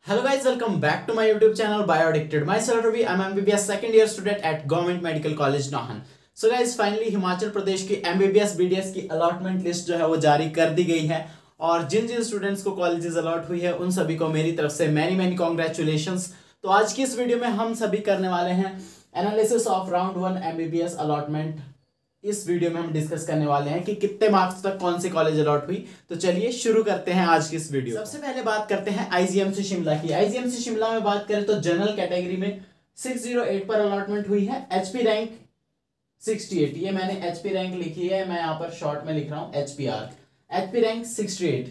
Hello guys, welcome back to my YouTube channel BioAddicted. Myself Ravi, I'm MBBS second year student at Government Medical College Nahan. So guys, finally Himachal Pradesh की MBBS BDS की allotment list जो है वो जारी कर दी गई है और जिन जिन स्टूडेंट्स को कॉलेजेस अलॉट हुई है उन सभी को मेरी तरफ से मैनी कॉन्ग्रेचुलेशंस। तो आज की इस वीडियो में हम सभी करने वाले हैं analysis of round 1 MBBS allotment. इस वीडियो में हम डिस्कस करने वाले हैं कि कितने मार्क्स तक कौन सी कॉलेज अलॉट हुई। तो चलिए शुरू करते हैं आज की इस वीडियो। सबसे पहले बात करते हैं आईजीएमसी शिमला की। आईजीएमसी शिमला में बात करें तो जनरल कैटेगरी में 608 पर अलॉटमेंट हुई है। एचपी रैंक 68, ये मैंने एचपी रैंक लिखी है, मैं यहाँ पर शॉर्ट में लिख रहा हूँ एचपीआर। HP rank 68।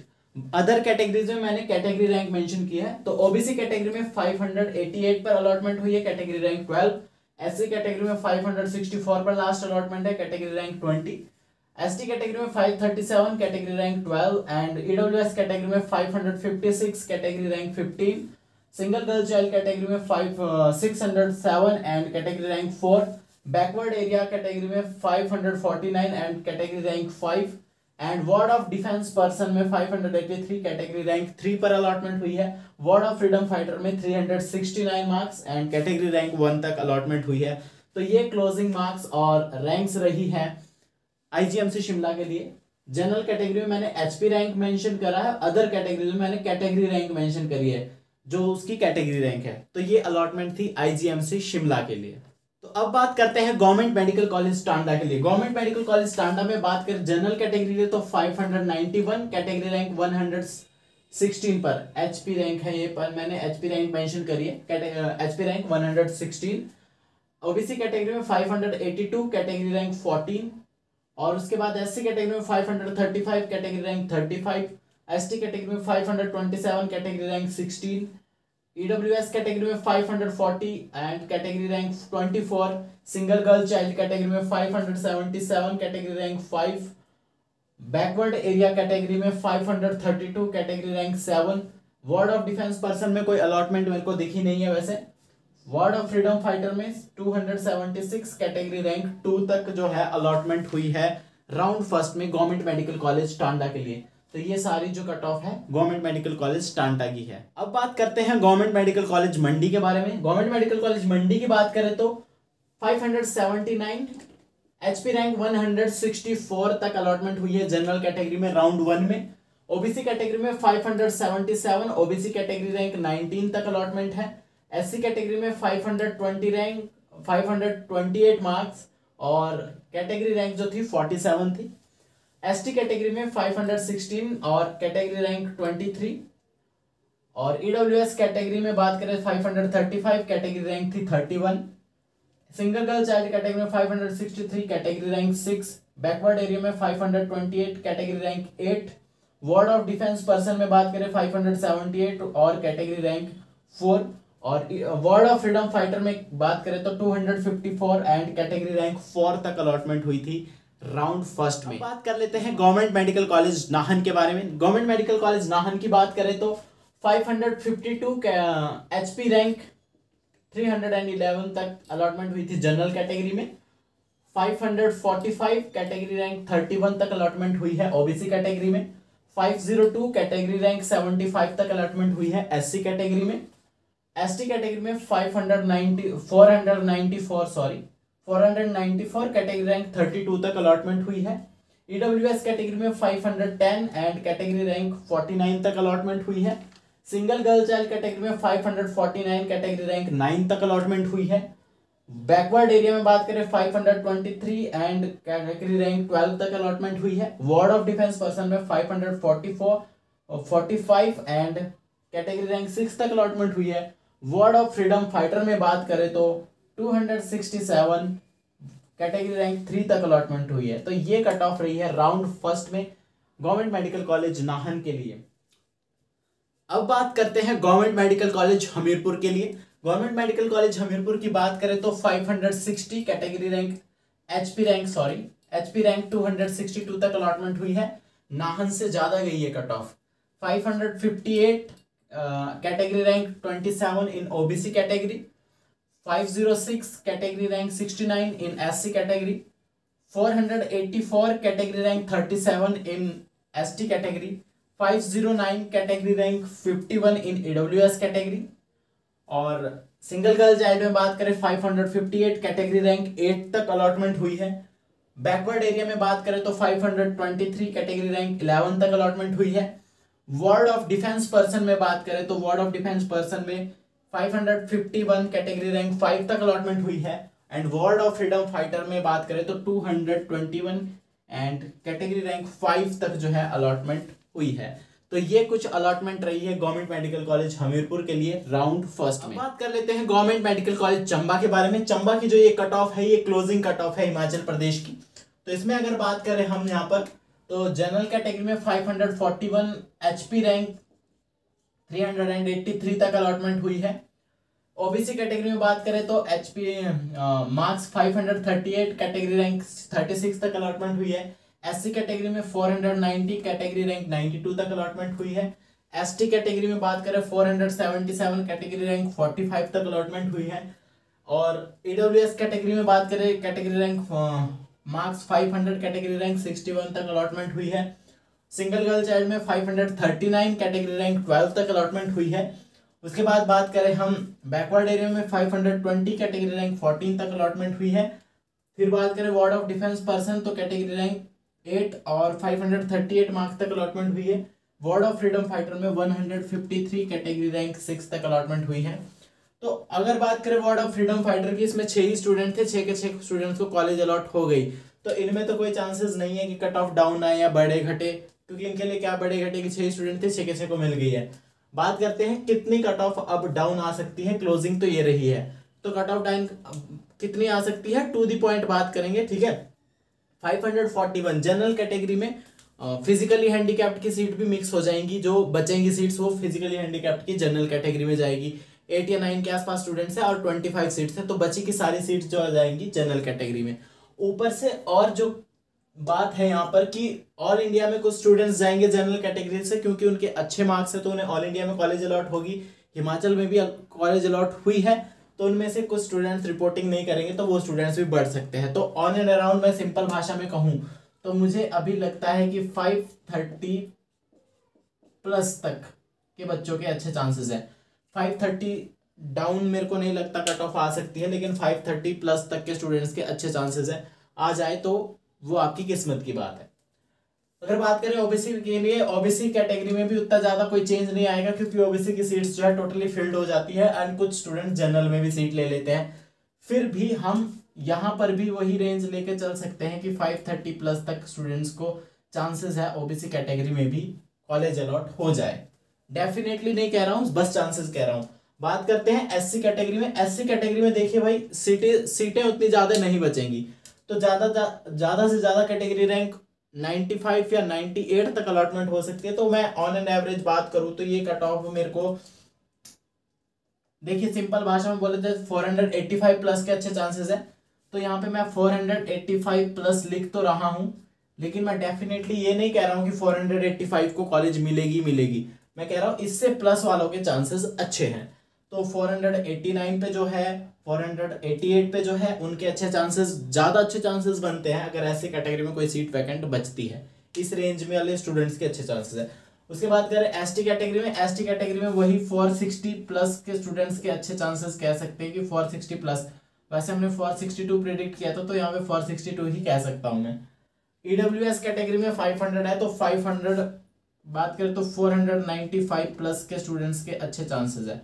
अदर कैटेगरीज में मैंने कैटेगरी रैंक मेंशन किया है। तो ओबीसी कैटेगरी में 588 पर अलॉटमेंट हुई है, कैटेगरी रैंक 12। एससी कैटेगरी में 564 पर लास्ट अलॉटमेंट है, कैटेगरी रैंक 20। एसटी कैटेगरी में 537, category rank 12 and EWS category में 556, category rank 15। Single girl child category में 607 and category rank 4। Backward area category में 549 and category rank 5 and ward of defence person में 583, category rank 3 पर allotment हुई है। Ward of freedom fighter में 369 marks and category rank 1 तक allotment हुई है। तो ये क्लोजिंग मार्क्स और रैंक्स रही है आईजीएमसी शिमला के लिए। जनरल कैटेगरी में मैंने एचपी रैंक मेंशन करा है, अदर कैटेगरी में मैंने कैटेगरी रैंक मेंशन करी है जो उसकी कैटेगरी रैंक है। तो ये अलॉटमेंट थी आईजीएमसी शिमला के लिए। तो अब बात करते हैं गवर्नमेंट मेडिकल कॉलेज टांडा के लिए। गवर्नमेंट मेडिकल कॉलेज टांडा में बात करें जनरल कैटेगरी के तो 591, कैटेगरी रैंक 116 पर एचपी रैंक है, ये पर मैंने एचपी रैंक मेंशन करी है, एचपी रैंक 116। ओबीसी कैटेगरी में 582, कैटेगरी रैंक 14 और उसके बाद एससी कैटेगरी में 535, कैटेगरी रैंक 35। एसटी कैटेगरी में 527, कैटेगरी रैंक 16। ईडब्ल्यूएस कैटेगरी में 540 and category rank 24। Single girl child category में 577, category rank 5। Backward area category में 532, category rank 7। Ward of defence person में कोई अलॉटमेंट मेरे को दिखी नहीं है वैसे। वार्ड ऑफ फ्रीडम फाइटर में 276, कैटेगरी रैंक 2 तक जो है अलॉटमेंट हुई है राउंड फर्स्ट में गवर्नमेंट मेडिकल कॉलेज टांडा के लिए। तो ये सारी जो कट ऑफ है गवर्नमेंट मेडिकल कॉलेज टांडा की है। अब बात करते हैं गवर्नमेंट मेडिकल कॉलेज मंडी के बारे में। गवर्नमेंट मेडिकल कॉलेज मंडी की बात करें तो 579, एचपी रैंक 164 तक अलॉटमेंट हुई है जनरल कैटेगरी में राउंड 1 में। ओबीसी कैटेगरी में 577, ओबीसी कैटेगरी रैंक 19 तक अलॉटमेंट है। एससी कैटेगरी में 520 रैंक 528 मार्क्स और कैटेगरी रैंक जो थी 47 थी। एसटी कैटेगरी में 516 और कैटेगरी रैंक 23 और ईडब्ल्यूएस कैटेगरी में बात करें 535, कैटेगरी रैंक थी 31। सिंगल गर्ल चाइल्ड कैटेगरी में 563, कैटेगरी रैंक 6। बैकवर्ड एरिया में 528, category rank 8। Ward of defence person में बात करें 578 और कैटेगरी रैंक 4 और वार्ड ऑफ फ्रीडम फाइटर में बात करें तो 254 एंड कैटेगरी रैंक 4 तक अलॉटमेंट हुई थी राउंड फर्स्ट में। बात कर लेते हैं गवर्नमेंट मेडिकल कॉलेज नाहन के बारे में। गवर्नमेंट मेडिकल कॉलेज नाहन की बात करें तो 552 एचपी रैंक 311 तक अलॉटमेंट हुई थी जनरल कैटेगरी में। 545 कैटेगरी रैंक 31 तक अलॉटमेंट हुई है ओबीसी कैटेगरी में। 502 कैटेगरी रैंक 75 तक अलॉटमेंट हुई है एससी कैटेगरी में। एसटी कैटेगरी में 494 कैटेगरी रैंक 32 तक अलॉटमेंट हुई है। ईडब्ल्यूएस कैटेगरी में 510 एंड कैटेगरी रैंक 49 तक अलॉटमेंट हुई है। सिंगल गर्ल चाइल्ड कैटेगरी में 549, कैटेगरी रैंक 9 तक अलॉटमेंट हुई है। बैकवर्ड एरिया में बात करें 523 एंड कैटेगरी रैंक 12 तक अलॉटमेंट हुई है। वार्ड ऑफ डिफेंस पर्सन में 545 एंड कैटेगरी रैंक 6 तक अलॉटमेंट हुई है। वार्ड ऑफ फ्रीडम फाइटर में बात करें तो 267 कैटेगरी रैंक 3 तक अलॉटमेंट हुई है। तो ये कट ऑफ रही है राउंड फर्स्ट में गवर्नमेंट मेडिकल कॉलेज नाहन के लिए। अब बात करते हैं गवर्नमेंट मेडिकल कॉलेज हमीरपुर के लिए। गवर्नमेंट मेडिकल कॉलेज हमीरपुर की बात करें तो 560 कैटेगरी रैंक एचपी रैंक 262 तक अलॉटमेंट हुई है। नाहन से ज्यादा गई है कट ऑफ। 558 कैटेगरी रैंक 27 इन ओबीसी कैटेगरी। 506 कैटेगरी रैंक 69 इन एससी कैटेगरी। 484 कैटेगरी रैंक 37 इन एसटी कैटेगरी। 509 कैटेगरी रैंक 51 इन AWS कैटेगरी। और सिंगल गर्ल चाइल्ड में बात करें 558 कैटेगरी रैंक 8 तक अलॉटमेंट हुई है। बैकवर्ड एरिया में बात करें तो 523 कैटेगरी रैंक 11 तक अलॉटमेंट हुई है। वार्ड ऑफ डिफेंस पर्सन में बात करें तो वार्ड ऑफ डिफेंस पर्सन में 551 कैटेगरी रैंक 5 तक अलॉटमेंट हुई है। And ward of freedom fighter में बात करें तो 221 एंड कैटेगरी रैंक 5 तक जो है अलॉटमेंट हुई है। तो ये कुछ अलॉटमेंट रही है गवर्नमेंट मेडिकल कॉलेज हमीरपुर के लिए राउंड फर्स्ट में। बात कर लेते हैं गवर्नमेंट मेडिकल कॉलेज चंबा के बारे में। चंबा की जो ये कट ऑफ है, ये क्लोजिंग कट ऑफ है हिमाचल प्रदेश की। तो इसमें अगर बात करें हम यहाँ पर, तो जनरल कैटेगरी में 541 HP रैंक 383 तक अलॉटमेंट हुई है। ओबीसी कैटेगरी में बात करें तो HP मार्क्स 538 कैटेगरी रैंक 36 तक अलॉटमेंट हुई है। SC कैटेगरी में 490 कैटेगरी रैंक 92 तक अलॉटमेंट हुई है। ST कैटेगरी में बात करें 477 कैटेगरी रैंक 45 तक अलॉटमेंट हुई है। और EWS कैटेगरी में बात करें category rank marks 500 category rank 61 तक अलॉटमेंट हुई है। सिंगल गर्ल चाइल्ड में 539 कैटेगरी रैंक 12 तक अलॉटमेंट हुई है। उसके बाद बात करें हम बैकवर्ड एरिया में 520 कैटेगरी रैंक 14 तक अलॉटमेंट हुई है। फिर बात करें वार्ड ऑफ डिफेंस पर्सन तो कैटेगरी रैंक 8 और 538 मार्क्स तक अलॉटमेंट हुई है। वार्ड ऑफ फ्रीडम फाइटर में 153 कैटेगरी रैंक 6 तक अलॉटमेंट हुई है। तो अगर बात करें वार्ड ऑफ फ्रीडम फाइटर की, इसमें 6 ही स्टूडेंट थे, 6 के 6 स्टूडेंट्स को कॉलेज अलॉट हो गई। तो इनमें तो कोई चांसेस नहीं है कि कट ऑफ डाउन आए या बढ़े घटे, क्योंकि इनके लिए क्या बढ़े घटे कि 6 स्टूडेंट थे, 6 के 6 को मिल गई है। बात करते हैं कितनी कट ऑफ अब डाउन आ सकती है। क्लोजिंग तो ये रही है, तो कट ऑफ डाउन कितनी आ सकती है, टू द पॉइंट बात करेंगे, ठीक है। 541 जनरल कैटेगरी में फिजिकली हैंडीकैप्ड की सीट भी मिक्स हो जाएंगी। जो बचेंगी सीट्स वो फिजिकली हैंडीकैप्ड की जनरल कैटेगरी में जाएगी। 8 या 9 के आसपास स्टूडेंट्स है और 25 सीट्स है, तो बची की सारी सीट्स जो आ जाएंगी जनरल कैटेगरी में। ऊपर से और जो बात है यहाँ पर कि ऑल इंडिया में कुछ स्टूडेंट्स जाएंगे जनरल कैटेगरी से, क्योंकि उनके अच्छे मार्क्स है तो उन्हें ऑल इंडिया में कॉलेज अलॉट होगी। हिमाचल में भी कॉलेज अलॉट हुई है, तो उनमें से कुछ स्टूडेंट्स रिपोर्टिंग नहीं करेंगे, तो वो स्टूडेंट्स भी बढ़ सकते हैं। तो ऑन एंड अराउंड मैं सिंपल भाषा में कहूँ तो मुझे अभी लगता है कि 530 प्लस तक के बच्चों के अच्छे चांसेस है। 530 डाउन मेरे को नहीं लगता कट ऑफ आ सकती है, लेकिन 530 प्लस तक के स्टूडेंट्स के अच्छे चांसेस है। आ जाए तो वो आपकी किस्मत की बात है। अगर बात करें ओबीसी के लिए, ओबीसी कैटेगरी में भी उतना ज्यादा कोई चेंज नहीं आएगा, क्योंकि ओबीसी की सीट्स जो है टोटली फिल्ड हो जाती है एंड कुछ स्टूडेंट जनरल में भी सीट ले लेते हैं। फिर भी हम यहाँ पर भी वही रेंज लेके चल सकते हैं कि 530 प्लस तक स्टूडेंट्स को चांसेस है ओबीसी कैटेगरी में भी कॉलेज अलॉट हो जाए। डेफिनेटली नहीं कह रहा हूँ, बस चांसेस कह रहा हूँ। बात करते हैं एससी कैटेगरी में। एससी कैटेगरी में देखिए भाई, सीटें उतनी ज्यादा नहीं बचेंगी, तो ज्यादा से ज्यादा कैटेगरी रैंक 95 या 98 तक अलॉटमेंट हो सकती है। तो मैं ऑन एन एवरेज बात करूं तो ये कट ऑफ मेरे को, देखिए सिंपल भाषा में बोले तो 485 प्लस के अच्छे चांसेस है। तो यहाँ पे मैं 485 प्लस लिख तो रहा हूँ, लेकिन मैं डेफिनेटली ये नहीं कह रहा हूँ कि 485 को कॉलेज मिलेगी। मैं कह रहा हूँ इससे प्लस वालों के चांसेस अच्छे हैं। तो 489 पे जो है, 488 पे जो है, उनके अच्छे चांसेस, ज़्यादा अच्छे चांसेस बनते हैं अगर ऐसे कैटेगरी में कोई सीट वैकेंट बचती है। इस रेंज में वाले स्टूडेंट्स के अच्छे चांसेस है। उसके बाद करें एसटी कैटेगरी में। एसटी कैटेगरी में वही 460 प्लस के स्टूडेंट्स के अच्छे चांसेस कह सकते हैं कि 460 प्लस। वैसे हमने 462 प्रेडिक्ट किया था, तो यहाँ पे 462 ही कह सकता हूँ मैं। ईडब्ल्यूएस कैटेगरी में 500 है, तो 500 बात करें तो 495 प्लस के स्टूडेंट्स के अच्छे चांसेस है।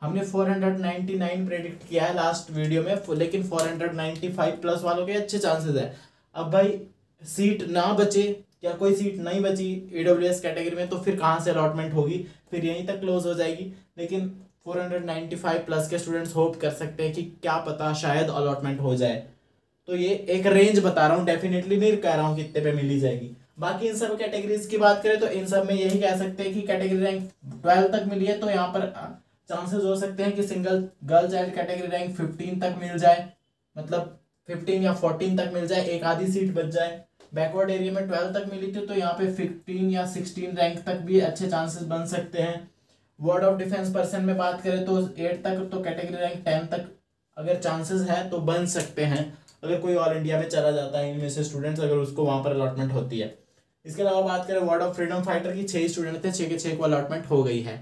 हमने 499 प्रेडिक्ट किया है लास्ट वीडियो में, लेकिन 495 प्लस वालों के अच्छे चांसेस है। अब भाई सीट ना बचे या कोई सीट नहीं बची ईडब्ल्यूएस कैटेगरी में, तो फिर कहाँ से अलॉटमेंट होगी, फिर यहीं तक क्लोज हो जाएगी। लेकिन 495 प्लस के स्टूडेंट्स होप कर सकते हैं कि क्या पता शायद अलॉटमेंट हो जाए। तो ये एक रेंज बता रहा हूँ, डेफिनेटली नहीं कह रहा हूँ कितने पे मिली जाएगी। बाकी इन सब कैटेगरीज की बात करें तो इन सब में यही कह सकते हैं कि कैटेगरी रैंक 12 तक मिली है, तो यहाँ पर चांसेस हो सकते हैं कि single girl child category rank 15 तक मिल जाए, मतलब 15 या 14 तक मिल जाए, एक आधी सीट बच जाए। बैकवर्ड एरिया में 12 तक मिली थी, तो यहाँ पे 15 या 16 रैंक तक भी अच्छे चांसेस बन सकते हैं। वर्ड ऑफ डिफेंस पर्सन में बात करें तो 8 तक, तो कैटेगरी रैंक 10 तक अगर चांसेस है तो बन सकते हैं, अगर कोई ऑल इंडिया में चला जाता है इनमें से स्टूडेंट्स, अगर उसको वहाँ पर अलॉटमेंट होती है। इसके अलावा बात करें वार्ड ऑफ फ्रीडम फाइटर की 6 स्टूडेंट थे, 6 के 6 को अलॉटमेंट हो गई है।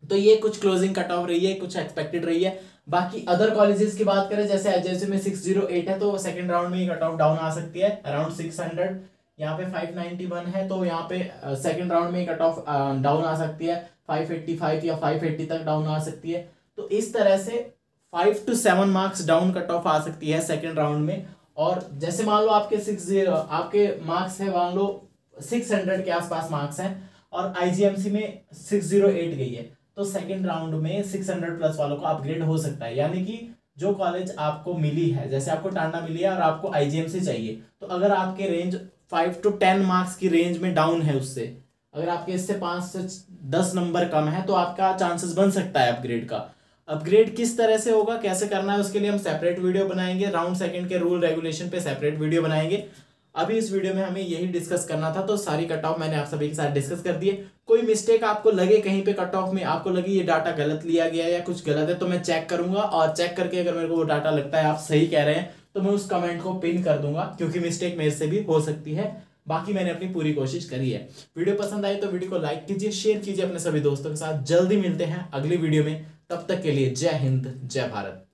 तो ये कुछ क्लोजिंग कट ऑफ रही है, कुछ एक्सपेक्टेड रही है। बाकी अदर कॉलेजेस की बात करें, जैसे एचएसयू में 608 है तो सेकंड राउंड में ही कट ऑफ डाउन आ सकती है अराउंड 600। यहाँ पे 591 है तो यहाँ पे सेकंड राउंड में ही कट ऑफ डाउन आ सकती है, 585 या 580 तक डाउन आ सकती है। तो इस तरह से 5 to 7 marks down cut off आ सकती है सेकंड राउंड में। और जैसे मान लो आपके मार्क्स है, मान लो 600 के आसपास मार्क्स हैं और आईजीएमसी में 608 गई है, तो सेकंड राउंड में 600 प्लस वालों को अपग्रेड हो सकता है। यानी कि जो कॉलेज आपको मिली है, जैसे आपको टांडा मिली है और आपको आईजीएमसी चाहिए, तो अगर आपके रेंज 5 to 10 मार्क्स की रेंज में डाउन है उससे, अगर आपके इससे 5 से 10 नंबर कम है, तो आपका चांसेस बन सकता है अपग्रेड का। अपग्रेड किस तरह से होगा, कैसे करना है, उसके लिए हम सेपरेट वीडियो बनाएंगे, राउंड सेकंड के रूल रेगुलेशन पे सेपरेट वीडियो बनाएंगे। अभी इस वीडियो में हमें यही डिस्कस करना था, तो सारी कट ऑफ मैंने आप सभी के साथ डिस्कस कर दिए। कोई मिस्टेक आपको लगे कहीं पे कट ऑफ में, आपको लगी ये डाटा गलत लिया गया है या कुछ गलत है, तो मैं चेक करूंगा और चेक करके अगर मेरे को वो डाटा लगता है आप सही कह रहे हैं, तो मैं उस कमेंट को पिन कर दूंगा, क्योंकि मिस्टेक मेरे से भी हो सकती है। बाकी मैंने अपनी पूरी कोशिश करी है। वीडियो पसंद आई तो वीडियो को लाइक कीजिए, शेयर कीजिए अपने सभी दोस्तों के साथ। जल्दी मिलते हैं अगली वीडियो में, तब तक के लिए जय हिंद, जय भारत।